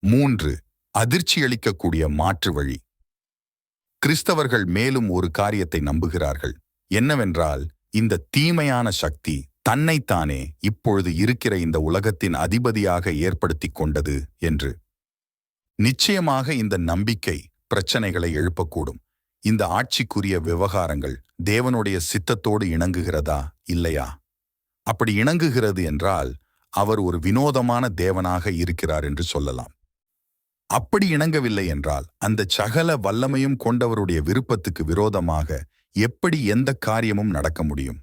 3. அதிர்ச்சியளிக்கக்கூடிய மாற்று வழி. கிறிஸ்தவர்கள் மேலும் ஒரு காரியத்தை நம்புகிறார்கள். என்னவென்றால், இந்த தீமையான சக்தி தன்னைத்தானே இப்பொழுது இருக்கிற இந்த உலகத்தின் அதிபதியாக ஏற்படுத்திக் கொண்டது என்று. நிச்சயமாக இந்த நம்பிக்கை பிரச்சனைகளை எழுப்பக்கூடும். இந்த ஆட்சிக்குரிய விவகாரங்கள் தேவனுடைய சித்தத்தோடு இணங்குகிறதா இல்லையா? அப்படி இணங்குகிறது என்றால் அவர் ஒரு வினோதமான தேவனாக இருக்கிறார் என்று சொல்லலாம். அப்படி இணங்கவில்லை என்றால் அந்த சகல வல்லமையும் கொண்டவருடைய விருப்பத்துக்கு விரோதமாக எப்படி எந்த காரியமும் நடக்க முடியும்?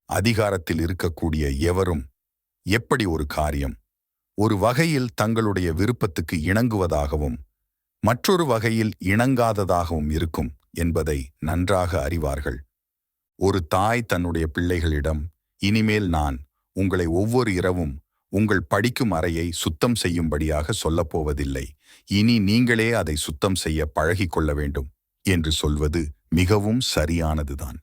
அதிகாரத்தில் இருக்கக்கூடிய எவரும் எப்படி ஒரு காரியம் ஒரு வகையில் தங்களுடைய விருப்பத்துக்கு இணங்குவதாகவும் மற்றொரு வகையில் இணங்காததாகவும் இருக்கும் என்பதை நன்றாக அறிவார்கள். ஒரு தாய் தன்னுடைய பிள்ளைகளிடம், இனிமேல் நான் உங்களை ஒவ்வொரு இரவும் உங்கள் படிக்கும் அறையை சுத்தம் செய்யும்படியாக சொல்லப்போவதில்லை, இனி நீங்களே அதை சுத்தம் செய்ய பழகிக்கொள்ள வேண்டும் என்று சொல்வது மிகவும் சரியானதுதான்.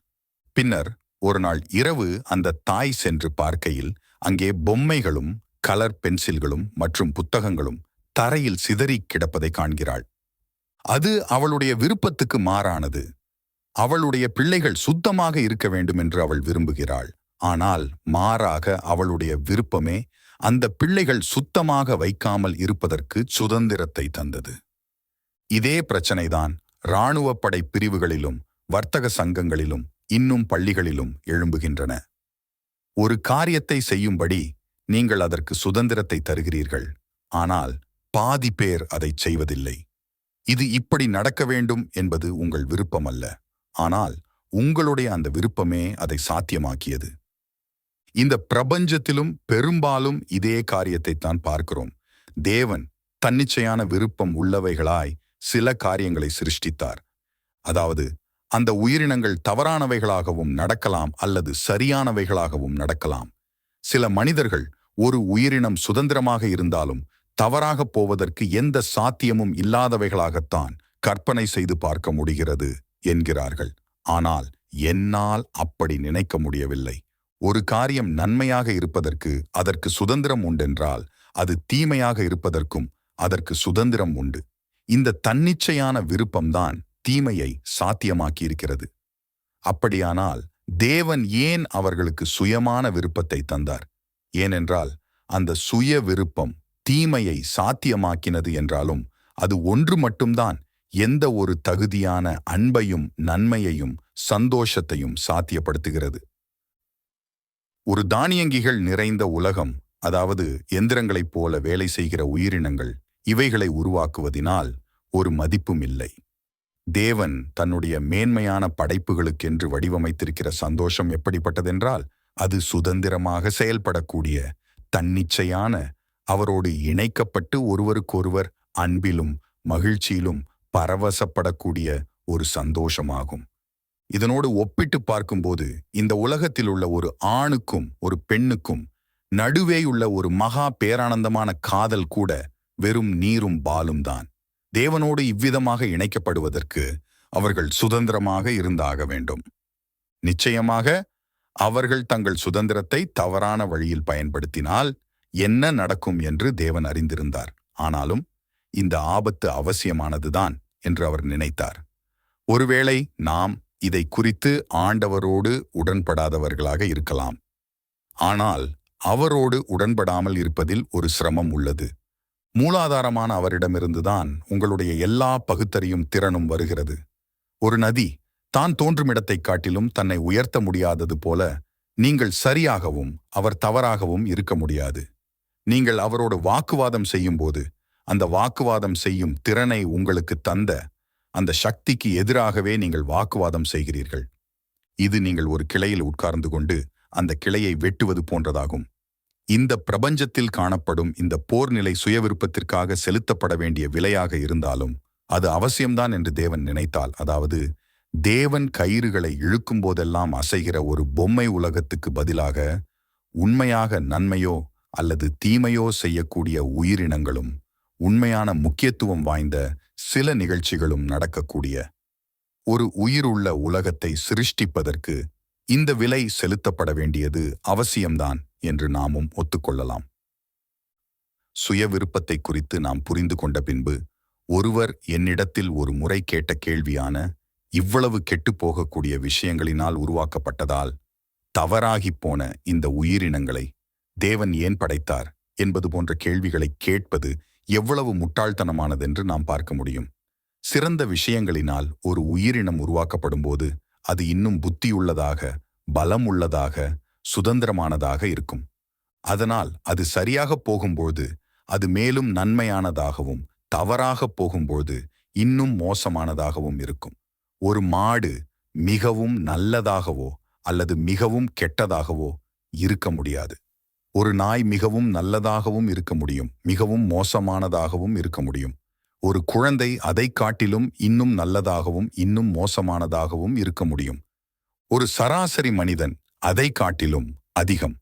பின்னர் ஒரு நாள் இரவு அந்த தாய் சென்று பார்க்கையில் அங்கே பொம்மைகளும் கலர் பென்சில்களும் மற்றும் புத்தகங்களும் தரையில் சிதறி கிடப்பதை காண்கிறாள். அது அவளுடைய விருப்பத்துக்கு மாறானது. அவளுடைய பிள்ளைகள் சுத்தமாக இருக்க வேண்டும் என்று அவள் விரும்புகிறாள். ஆனால் மாறாக அவளுடைய விருப்பமே அந்த பிள்ளைகள் சுத்தமாக வைக்காமல் இருப்பதற்கு சுதந்திரத்தை தந்தது. இதே பிரச்சனைதான் இராணுவப்படை பிரிவுகளிலும் வர்த்தக சங்கங்களிலும் இன்னும் பள்ளிகளிலும் எழும்புகின்றன. ஒரு காரியத்தை செய்யும்படி நீங்கள் அதற்கு சுதந்திரத்தை தருகிறீர்கள், ஆனால் பாதி பேர் அதை செய்வதில்லை. இது இப்படி நடக்க வேண்டும் என்பது உங்கள் விருப்பமல்ல, ஆனால் உங்களுடைய அந்த விருப்பமே அதை சாத்தியமாக்கியது. இந்த பிரபஞ்சத்திலும் பெரும்பாலும் இதே காரியத்தை தான் பார்க்கிறோம். தேவன் தன்னிச்சையான விருப்பம் உள்ளவைகளாய் சில காரியங்களை சிருஷ்டித்தார். அதாவது அந்த உயிரினங்கள் தவறானவைகளாகவும் நடக்கலாம் அல்லது சரியானவைகளாகவும் நடக்கலாம். சில மனிதர்கள் ஒரு உயிரினம் சுதந்திரமாக இருந்தாலும் தவறாக போவதற்கு எந்த சாத்தியமும் இல்லாதவைகளாகத்தான் கற்பனை செய்து பார்க்க முடிகிறது என்கிறார்கள். ஆனால் என்னால் அப்படி நினைக்க முடியவில்லை. ஒரு காரியம் நன்மையாக இருப்பதற்கு அதற்கு சுதந்திரம் உண்டென்றால் அது தீமையாக இருப்பதற்கும் அதற்கு சுதந்திரம் உண்டு. இந்த தன்னிச்சையான விருப்பம்தான் தீமையை சாத்தியமாக்கியிருக்கிறது. அப்படியானால் தேவன் ஏன் அவர்களுக்கு சுயமான விருப்பத்தை தந்தார்? ஏனென்றால் அந்த சுய விருப்பம் தீமையை சாத்தியமாக்கினது என்றாலும் அது ஒன்று மட்டும்தான் எந்த ஒரு தகுதியான அன்பையும் நன்மையையும் சந்தோஷத்தையும் சாத்தியப்படுத்துகிறது. ஒரு தானியங்கிகள் நிறைந்த உலகம், அதாவது எந்திரங்களைப் போல வேலை செய்கிற உயிரினங்கள், இவைகளை உருவாக்குவதினால் ஒரு மதிப்பும் இல்லை. தேவன் தன்னுடைய மேன்மையான படைப்புகளுக்கென்று வடிவமைத்திருக்கிற சந்தோஷம் எப்படிப்பட்டதென்றால் அது சுதந்திரமாக செயல்படக்கூடிய தன்னிச்சையான, அவரோடு இணைக்கப்பட்டு ஒருவருக்கொருவர் அன்பிலும் மகிழ்ச்சியிலும் பரவசப்படக்கூடிய ஒரு சந்தோஷமாகும். இதனோடு ஒப்பிட்டு பார்க்கும்போது இந்த உலகத்தில் உள்ள ஒரு ஆணுக்கும் ஒரு பெண்ணுக்கும் நடுவேயுள்ள ஒரு மகா பேரானந்தமான காதல் கூட வெறும் நீரும் பாலும் தான். தேவனோடு இவ்விதமாக இணைக்கப்படுவதற்கு அவர்கள் சுதந்திரமாக இருந்தாக வேண்டும். நிச்சயமாக அவர்கள் தங்கள் சுதந்திரத்தை தவறான வழியில் பயன்படுத்தினால் என்ன நடக்கும் என்று தேவன் அறிந்திருந்தார். ஆனாலும் இந்த ஆபத்து அவசியமானதுதான் என்று அவர் நினைத்தார். ஒருவேளை நாம் இதை குறித்து ஆண்டவரோடு உடன்படாதவர்களாக இருக்கலாம். ஆனால் அவரோடு உடன்படாமல் இருப்பதில் ஒரு சிரமம் உள்ளது. மூலாதாரமான அவரிடமிருந்துதான் உங்களுடைய எல்லா பகுத்தறியும் திறனும் வருகிறது. ஒரு நதி தான் தோன்றுமிடத்தைக் காட்டிலும் தன்னை உயர்த்த முடியாதது போல நீங்கள் சரியாகவும் அவர் தவறாகவும் இருக்க முடியாது. நீங்கள் அவரோடு வாக்குவாதம் செய்யும்போது அந்த வாக்குவாதம் செய்யும் திறனை உங்களுக்கு தந்த அந்த சக்திக்கு எதிராகவே நீங்கள் வாக்குவாதம் செய்கிறீர்கள். இது நீங்கள் ஒரு கிளையில் உட்கார்ந்து கொண்டு அந்த கிளையை வெட்டுவது போன்றதாகும். இந்த பிரபஞ்சத்தில் காணப்படும் இந்த போர்நிலை சுயவிருப்பத்திற்காக செலுத்தப்பட வேண்டிய விலையாக இருந்தாலும் அது அவசியம்தான் என்று தேவன் நினைத்தால், அதாவது தேவன் கயிறுகளை இழுக்கும் போதெல்லாம் அசைகிற ஒரு பொம்மை உலகத்துக்கு பதிலாக உண்மையாக நன்மையோ அல்லது தீமையோ செய்யக்கூடிய உயிரினங்களும் உண்மையான முக்கியத்துவம் வாய்ந்த சில நிகழ்ச்சிகளும் நடக்கக்கூடிய ஒரு உயிருள்ள உலகத்தை சிருஷ்டிப்பதற்கு இந்த விலை செலுத்தப்பட வேண்டியது அவசியம்தான் என்று நாமும் ஒத்துக்கொள்ளலாம். சுய விருப்பத்தை குறித்து நாம் புரிந்து கொண்ட பின்பு, ஒருவர் என்னிடத்தில் ஒரு முறை கேட்ட கேள்வியான, இவ்வளவு கெட்டுப்போகக்கூடிய விஷயங்களினால் உருவாக்கப்பட்டதால் தவறாகிப் போன இந்த உயிரினங்களை தேவன் ஏன் படைத்தார் என்பது போன்ற கேள்விகளை கேட்பது எவ்வளவு முட்டாள்தனமானதென்று நாம் பார்க்க முடியும். சிறந்த விஷயங்களினால் ஒரு உயிரினம் உருவாக்கப்படும் போது அது இன்னும் புத்தியுள்ளதாக, பலம் உள்ளதாக, சுதந்திரமானதாக இருக்கும். அதனால் அது சரியாக போகும்போது அது மேலும் நன்மையானதாகவும், தவறாக போகும்போது இன்னும் மோசமானதாகவும் இருக்கும். ஒரு மாடு மிகவும் நல்லதாகவோ அல்லது மிகவும் கெட்டதாகவோ இருக்க முடியாது. ஒரு நாய் மிகவும் நல்லதாகவும் இருக்க முடியும், மிகவும் மோசமானதாகவும் இருக்க முடியும். ஒரு குழந்தை அதை காட்டிலும் இன்னும் நல்லதாகவும் இன்னும் மோசமானதாகவும் இருக்க முடியும். ஒரு சராசரி மனிதன் அதை காட்டிலும் அதிகம்.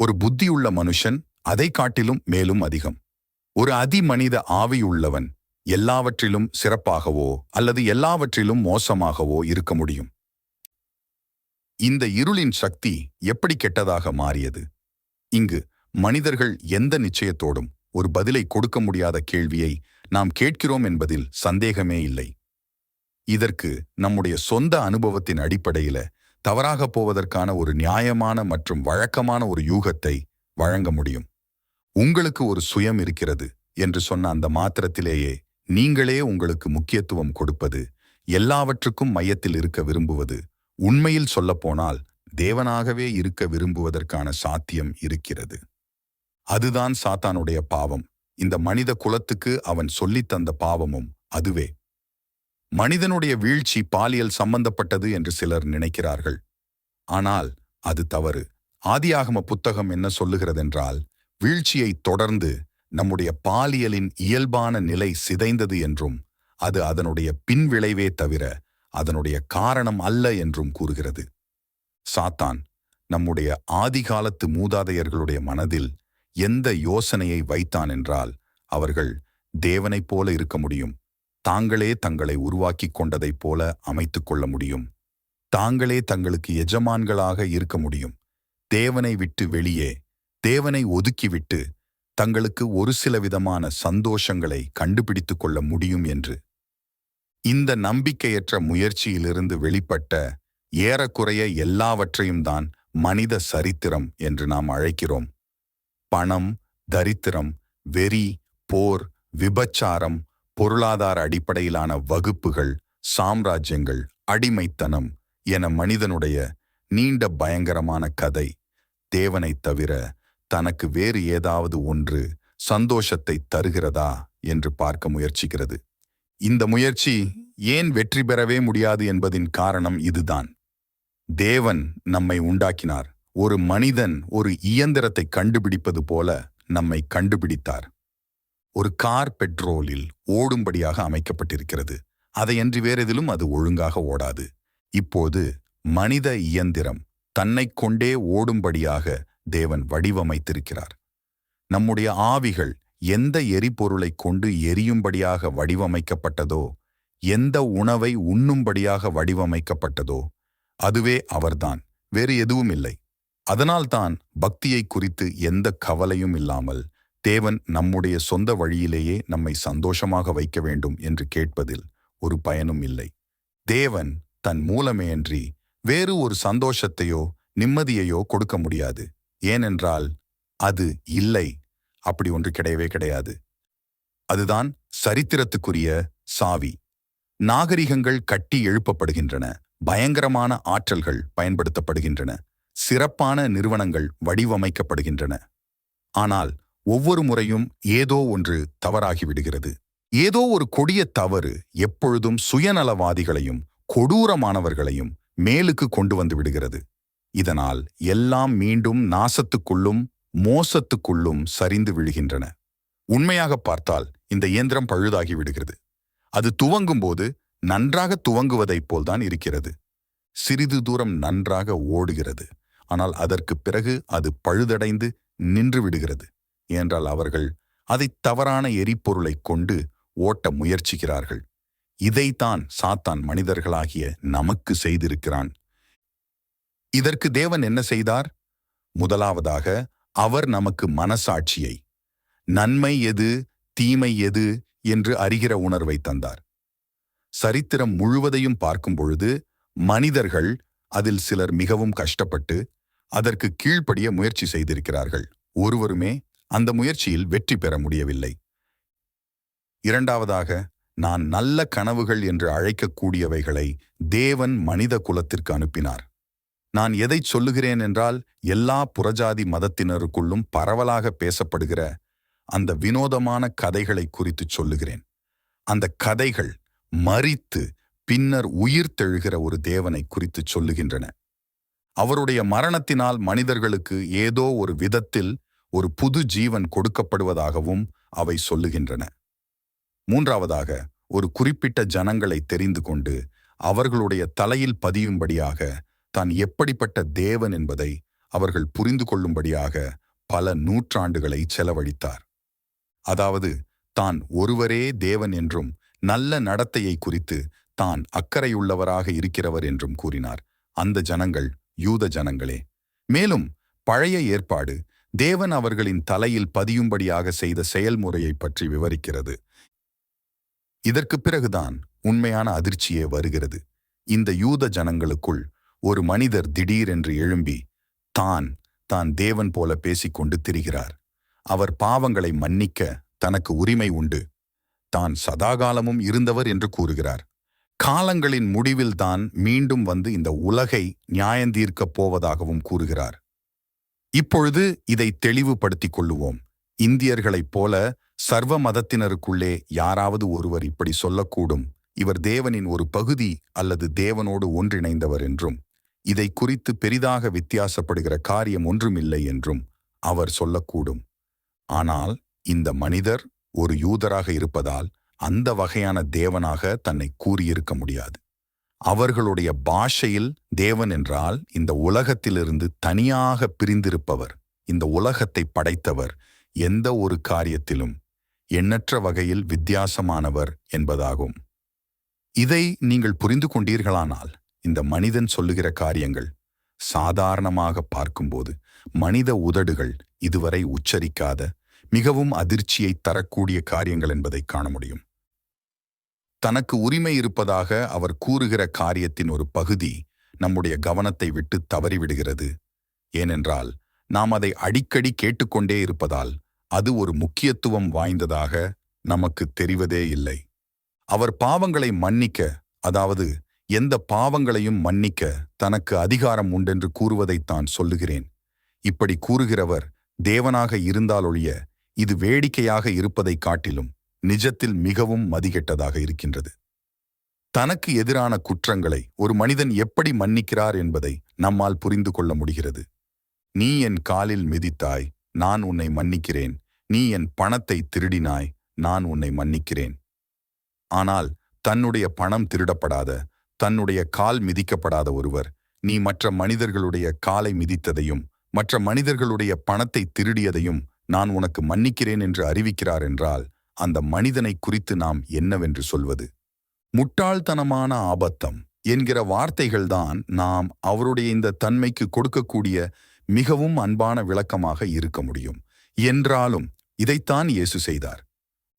ஒரு புத்தியுள்ள மனுஷன் அதை காட்டிலும் மேலும் அதிகம். ஒரு அதிமனித ஆவியுள்ளவன் எல்லாவற்றிலும் சிறப்பாகவோ அல்லது எல்லாவற்றிலும் மோசமாகவோ இருக்க முடியும். இந்த இருளின் சக்தி எப்படி கெட்டதாக மாறியது? இங்கு மனிதர்கள் எந்த நிச்சயத்தோடும் ஒரு பதிலை கொடுக்க முடியாத கேள்வியை நாம் கேட்கிறோம் என்பதில் சந்தேகமே இல்லை. இதற்கு நம்முடைய சொந்த அனுபவத்தின் அடிப்படையில தவறாக போவதற்கான ஒரு நியாயமான மற்றும் வழக்கமான ஒரு யூகத்தை வழங்க முடியும். உங்களுக்கு ஒரு சுயம் இருக்கிறது என்று சொன்ன அந்த மாத்திரத்திலேயே நீங்களே உங்களுக்கு முக்கியத்துவம் கொடுப்பது, எல்லாவற்றுக்கும் மையத்தில் இருக்க விரும்புவது, உண்மையில் சொல்லப்போனால் தேவனாகவே இருக்க விரும்புவதற்கான சாத்தியம் இருக்கிறது. அதுதான் சாத்தானுடைய பாவம். இந்த மனித குலத்துக்கு அவன் சொல்லித் தந்த பாவமும் அதுவே. மனிதனுடைய வீழ்ச்சி பாலியல் சம்பந்தப்பட்டது என்று சிலர் நினைக்கிறார்கள். ஆனால் அது தவறு. ஆதியாகம புத்தகம் என்ன சொல்லுகிறதென்றால், வீழ்ச்சியை தொடர்ந்து நம்முடைய பாலியலின் இயல்பான நிலை சிதைந்தது என்றும், அது அதனுடைய பின்விளைவே தவிர அதனுடைய காரணம் அல்ல என்றும் கூறுகிறது. சாத்தான் நம்முடைய ஆதிகாலத்து மூதாதையர்களுடைய மனதில் எந்த யோசனையை வைத்தான் என்றால், அவர்கள் தேவனைப் போல இருக்க முடியும், தாங்களே தங்களை உருவாக்கிக் கொண்டதைப் போல அமைத்துக் கொள்ள முடியும், தாங்களே தங்களுக்கு எஜமான்களாக இருக்க முடியும், தேவனை விட்டு வெளியே, தேவனை ஒதுக்கிவிட்டு தங்களுக்கு ஒரு சில விதமான சந்தோஷங்களை கண்டுபிடித்துக் கொள்ள முடியும் என்று. இந்த நம்பிக்கையற்ற முயற்சியிலிருந்து வெளிப்பட்ட ஏறக்குறைய எல்லாவற்றையும் தான் மனித சரித்திரம் என்று நாம் அழைக்கிறோம். பணம், தரித்திரம், வெறி, போர், விபச்சாரம், பொருளாதார அடிப்படையிலான வகுப்புகள், சாம்ராஜ்யங்கள், அடிமைத்தனம் என மனிதனுடைய நீண்ட பயங்கரமான கதை தேவனைத் தவிர தனக்கு வேறு ஏதாவது ஒன்று சந்தோஷத்தை தருகிறதா என்று பார்க்க முயற்சிக்கிறது. இந்த முயற்சி ஏன் வெற்றி பெறவே முடியாது என்பதின் காரணம் இதுதான். தேவன் நம்மை உண்டாக்கினார். ஒரு மனிதன் ஒரு இயந்திரத்தை கண்டுபிடிப்பது போல நம்மை கண்டுபிடித்தார். ஒரு கார் பெட்ரோலில் ஓடும்படியாக அமைக்கப்பட்டிருக்கிறது. அதையன்றி வேறெதிலும் அது ஒழுங்காக ஓடாது. இப்போது மனித இயந்திரம் தன்னைக் கொண்டே ஓடும்படியாக தேவன் வடிவமைத்திருக்கிறார். நம்முடைய ஆவிகள் எந்த எரிபொருளைக் கொண்டு எரியும்படியாக வடிவமைக்கப்பட்டதோ, எந்த உணவை உண்ணும்படியாக வடிவமைக்கப்பட்டதோ, அதுவே அவர்தான், வேறு எதுவும் இல்லை. அதனால்தான் பக்தியை குறித்து எந்த கவலையும் இல்லாமல் தேவன் நம்முடைய சொந்த வழியிலேயே நம்மை சந்தோஷமாக வைக்க வேண்டும் என்று கேட்பதில் ஒரு பயனும் இல்லை. தேவன் தன் மூலமேயன்றி வேறு ஒரு சந்தோஷத்தையோ நிம்மதியையோ கொடுக்க முடியாது. ஏனென்றால் அது இல்லை. அப்படி ஒன்று கிடையவே கிடையாது. அதுதான் சரித்திரத்துக்குரிய சாவி. நாகரிகங்கள் கட்டி எழுப்பப்படுகின்றன, பயங்கரமான ஆற்றல்கள் பயன்படுத்தப்படுகின்றன, சிறப்பான நிறுவனங்கள் வடிவமைக்கப்படுகின்றன. ஆனால் ஒவ்வொரு முறையும் ஏதோ ஒன்று தவறாகிவிடுகிறது. ஏதோ ஒரு கொடிய தவறு எப்பொழுதும் சுயநலவாதிகளையும் கொடூரமானவர்களையும் மேலுக்கு கொண்டு வந்து விடுகிறது. இதனால் எல்லாம் மீண்டும் நாசத்துக்குள்ளும் மோசத்துக்குள்ளும் சரிந்து விழுகின்றன. உண்மையாக பார்த்தால் இந்த இயந்திரம் பழுதாகி விடுகிறது. அது துவங்கும்போது நன்றாக துவங்குவதைப் போல்தான் இருக்கிறது. சிறிது தூரம் நன்றாக ஓடுகிறது. ஆனால் அதற்கு பிறகு அது பழுதடைந்து நின்று விடுகிறது. ஏனென்றால் அவர்கள் அதை தவறான எரிபொருளைக் கொண்டு ஓட்ட முயற்சிக்கிறார்கள். இதைத்தான் சாத்தான் மனிதர்களாகிய நமக்கு செய்திருக்கிறான். இதற்கு தேவன் என்ன செய்தார்? முதலாவதாக அவர் நமக்கு மனசாட்சியை, நன்மை எது தீமை எது என்று அறிகிற உணர்வை தந்தார். சரித்திரம் முழுவதையும் பார்க்கும் பொழுது மனிதர்கள் அதில் சிலர் மிகவும் கஷ்டப்பட்டு அதற்கு கீழ்ப்படிய முயற்சி செய்திருக்கிறார்கள். ஒருவருமே அந்த முயற்சியில் வெற்றி பெற முடியவில்லை. இரண்டாவதாக, நான் நல்ல கனவுகள் என்று அழைக்கக்கூடியவைகளை தேவன் மனித குலத்திற்கு அனுப்பினார். நான் எதைச் சொல்லுகிறேன் என்றால், எல்லா புறஜாதி மதத்தினருக்குள்ளும் பரவலாக பேசப்படுகிற அந்த வினோதமான கதைகளை குறித்து சொல்லுகிறேன். அந்த கதைகள் மரித்து பின்னர் உயிர்த்தெழுகிற ஒரு தேவனை குறித்து சொல்லுகின்றன. அவருடைய மரணத்தினால் மனிதர்களுக்கு ஏதோ ஒரு விதத்தில் ஒரு புது ஜீவன் கொடுக்கப்படுவதாகவும் அவை சொல்லுகின்றன. மூன்றாவதாக, ஒரு குறிப்பிட்ட ஜனங்களை தெரிந்து கொண்டு அவர்களுடைய தலையில் பதியும்படியாக தான் எப்படிப்பட்ட தேவன் என்பதை அவர்கள் புரிந்து கொள்ளும்படியாக பல நூற்றாண்டுகளை செலவழித்தார். அதாவது, தான் ஒருவரே தேவன் என்றும் நல்ல நடத்தையை குறித்து தான் அக்கறையுள்ளவராக இருக்கிறவர் என்றும் கூறினார். அந்த ஜனங்கள் யூத ஜனங்களே. மேலும் பழைய ஏற்பாடு தேவன் அவர்களின் தலையில் பதியும்படியாக செய்த செயல்முறையை பற்றி விவரிக்கிறது. இதற்கு பிறகுதான் உண்மையான அதிர்ச்சியே வருகிறது. இந்த யூத ஜனங்களுக்குள் ஒரு மனிதர் திடீரென்று எழும்பி தான் தேவன் போல பேசிக்கொண்டு திரிகிறார். அவர் பாவங்களை மன்னிக்க தனக்கு உரிமை உண்டு, தான் சதாகாலமும் இருந்தவர் என்று கூறுகிறார். காலங்களின் முடிவில் தான் மீண்டும் வந்து இந்த உலகை நியாயந்தீர்க்கப் போவதாகவும் கூறுகிறார். இப்பொழுது இதை தெளிவுபடுத்திக் கொள்ளுவோம். இந்தியர்களைப் போல சர்வ மதத்தினருக்குள்ளே யாராவது ஒருவர் இப்படி சொல்லக்கூடும், இவர் தேவனின் ஒரு பகுதி அல்லது தேவனோடு ஒன்றிணைந்தவர் என்றும், இதை குறித்து பெரிதாக வித்தியாசப்படுகிற காரியம் ஒன்றுமில்லை என்றும் அவர் சொல்லக்கூடும். ஆனால் இந்த மனிதர் ஒரு யூதராக இருப்பதால் அந்த வகையான தேவனாக தன்னை கூறியிருக்க முடியாது. அவர்களுடைய பாஷையில் தேவன் என்றால் இந்த உலகத்திலிருந்து தனியாக பிரிந்திருப்பவர், இந்த உலகத்தை படைத்தவர், எந்த ஒரு காரியத்திலும் எண்ணற்ற வகையில் வித்தியாசமானவர் என்பதாகும். இதை நீங்கள் புரிந்து கொண்டீர்களானால் இந்த மனிதன் சொல்லுகிற காரியங்கள் சாதாரணமாக பார்க்கும்போது மனித உதடுகள் இதுவரை உச்சரிக்காத மிகவும் அதிர்ச்சியை தரக்கூடிய காரியங்கள் என்பதை காண முடியும். தனக்கு உரிமை இருப்பதாக அவர் கூறுகிற காரியத்தின் ஒரு பகுதி நம்முடைய கவனத்தை விட்டு தவறிவிடுகிறது. ஏனென்றால் நாம் அதை அடிக்கடி கேட்டுக்கொண்டே இருப்பதால் அது ஒரு முக்கியத்துவம் வாய்ந்ததாக நமக்கு தெரிவதே இல்லை. அவர் பாவங்களை மன்னிக்க, அதாவது எந்த பாவங்களையும் மன்னிக்க தனக்கு அதிகாரம் உண்டென்று கூறுவதைத்தான் சொல்லுகிறேன். இப்படி கூறுகிறவர் தேவனாக இருந்தாலொழிய இது வேடிக்கையாக இருப்பதைக் காட்டிலும் நிஜத்தில் மிகவும் மதிகெட்டதாக இருக்கின்றது. தனக்கு எதிரான குற்றங்களை ஒரு மனிதன் எப்படி மன்னிக்கிறார் என்பதை நம்மால் புரிந்து கொள்ள முடிகிறது. நீ என் காலில் மிதித்தாய், நான் உன்னை மன்னிக்கிறேன். நீ என் பணத்தை திருடினாய், நான் உன்னை மன்னிக்கிறேன். ஆனால் தன்னுடைய பணம் திருடப்படாத, தன்னுடைய கால் மிதிக்கப்படாத ஒருவர் நீ மற்ற மனிதர்களுடைய காலை மிதித்ததையும் மற்ற மனிதர்களுடைய பணத்தை திருடியதையும் நான் உனக்கு மன்னிக்கிறேன் என்று அறிவிக்கிறார் என்றால் அந்த மனிதனை குறித்து நாம் என்னவென்று சொல்வது? முட்டாள்தனமான ஆபத்தம் என்கிற வார்த்தைகள்தான் நாம் அவருடைய இந்த தன்மைக்கு கொடுக்கக்கூடிய மிகவும் அன்பான விளக்கமாக இருக்க முடியும். என்றாலும் இதைத்தான் இயேசு செய்தார்.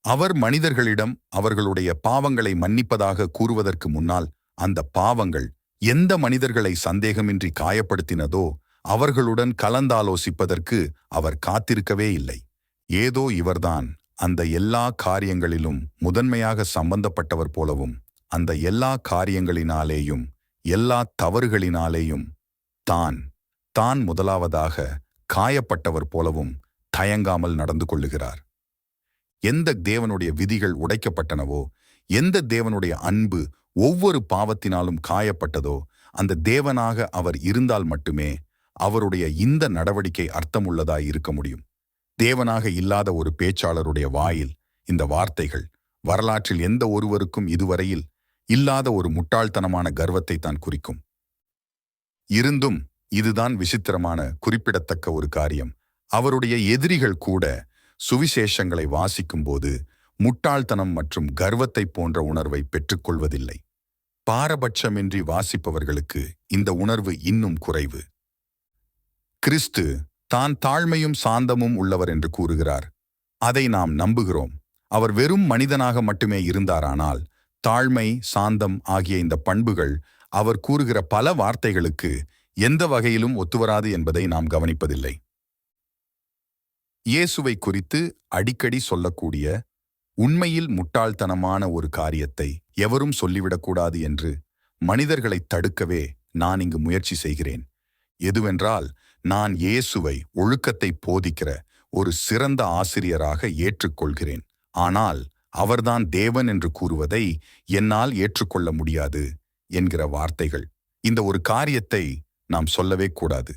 அவர் மனிதர்களிடம் அவர்களுடைய பாவங்களை மன்னிப்பதாக கூறுவதற்கு முன்னால் அந்த பாவங்கள் எந்த மனிதர்களை சந்தேகமின்றி காயப்படுத்தினதோ அவர்களுடன் கலந்தாலோசிப்பதற்கு அவர் காத்திருக்கவே இல்லை. ஏதோ இவர்தான் அந்த எல்லா காரியங்களிலும் முதன்மையாக சம்பந்தப்பட்டவர் போலவும், அந்த எல்லா காரியங்களினாலேயும் எல்லா தவறுகளினாலேயும் தான் முதலாவதாக காயப்பட்டவர் போலவும் தயங்காமல் நடந்து கொள்ளுகிறார். எந்த தேவனுடைய விதிகள் உடைக்கப்பட்டனவோ, எந்த தேவனுடைய அன்பு ஒவ்வொரு பாவத்தினாலும் காயப்பட்டதோ, அந்த தேவனாக அவர் இருந்தால் மட்டுமே அவருடைய இந்த நடவடிக்கை அர்த்தமுள்ளதாய் இருக்க முடியும். தேவனாக இல்லாத ஒரு பேச்சாளருடைய வாயில் இந்த வார்த்தைகள் வரலாற்றில் எந்த ஒருவருக்கும் இதுவரையில் இல்லாத ஒரு முட்டாள்தனமான கர்வத்தை தான் குறிக்கும். இருந்தும் இதுதான் விசித்திரமான குறிப்பிடத்தக்க ஒரு காரியம். அவருடைய எதிரிகள் கூட சுவிசேஷங்களை வாசிக்கும்போது முட்டாள்தனம் மற்றும் கர்வத்தை போன்ற உணர்வை பெற்றுக்கொள்வதில்லை. பாரபட்சமின்றி வாசிப்பவர்களுக்கு இந்த உணர்வு இன்னும் குறைவு. கிறிஸ்து தான் தாழ்மையும் சாந்தமும் உள்ளவர் என்று கூறுகிறார். அதை நாம் நம்புகிறோம். அவர் வெறும் மனிதனாக மட்டுமே இருந்தாரானால் தாழ்மை, சாந்தம் ஆகிய இந்த பண்புகள் அவர் கூறுகிற பல வார்த்தைகளுக்கு எந்த வகையிலும் ஒத்துவராது என்பதை நாம் கவனிப்பதில்லை. இயேசுவை குறித்து அடிக்கடி சொல்லக்கூடிய உண்மையில் முட்டாள்தனமான ஒரு காரியத்தை எவரும் சொல்லிவிடக்கூடாது என்று மனிதர்களைத் தடுக்கவே நான் இங்கு முயற்சி செய்கிறேன். எதுவென்றால், நான் இயேசுவை ஒழுக்கத்தை போதிக்கிற ஒரு சிறந்த ஆசிரியராக ஏற்றுக்கொள்கிறேன். ஆனால் அவர்தான் தேவன் என்று கூறுவதை என்னால் ஏற்றுக்கொள்ள முடியாது என்கிற வார்த்தைகள். இந்த ஒரு காரியத்தை நாம் சொல்லவே கூடாது.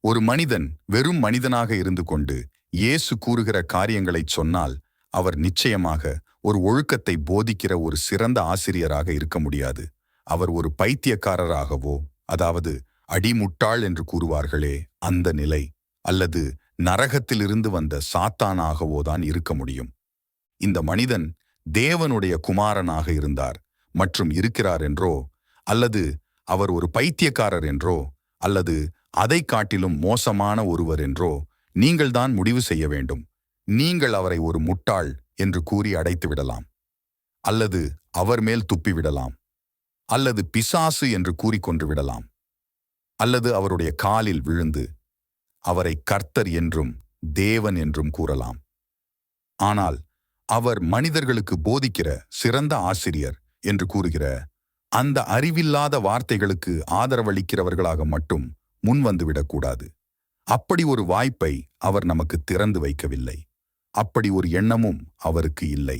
ஒரு மனிதன் வெறும் மனிதனாக இருந்து கொண்டு இயேசு கூறுகிற காரியங்களைச் சொன்னால் அவர் நிச்சயமாக ஒரு ஒழுக்கத்தை போதிக்கிற ஒரு சிறந்த ஆசிரியராக இருக்க முடியாது. அவர் ஒரு பைத்தியக்காரராகவோ, அதாவது அடிமுட்டாள் என்று கூறுவார்களே அந்த நிலை, அல்லது நரகத்திலிருந்து வந்த சாத்தானாகவோதான் இருக்க முடியும். இந்த மனிதன் தேவனுடைய குமாரனாக இருந்தார் மற்றும் இருக்கிறார் என்றோ, அல்லது அவர் ஒரு பைத்தியக்காரர் என்றோ, அல்லது அதை காட்டிலும் மோசமான ஒருவர் என்றோ நீங்கள்தான் முடிவு செய்ய வேண்டும். நீங்கள் அவரை ஒரு முட்டாள் என்று கூறி அடைத்து விடலாம், அல்லது அவர் மேல் துப்பிவிடலாம், அல்லது பிசாசு என்று கூறிக்கொண்டு விடலாம், அல்லது அவருடைய காலில் விழுந்து அவரை கர்த்தர் என்றும் தேவன் என்றும் கூறலாம். ஆனால் அவர் மனிதர்களுக்கு போதிக்கிற சிறந்த ஆசிரியர் என்று கூறுகிற அந்த அறிவில்லாத வார்த்தைகளுக்கு ஆதரவளிக்கிறவர்களாக மட்டும் முன்வந்துவிடக்கூடாது. அப்படி ஒரு வாய்ப்பை அவர் நமக்கு திறந்து வைக்கவில்லை. அப்படி ஒரு எண்ணமும் அவருக்கு இல்லை.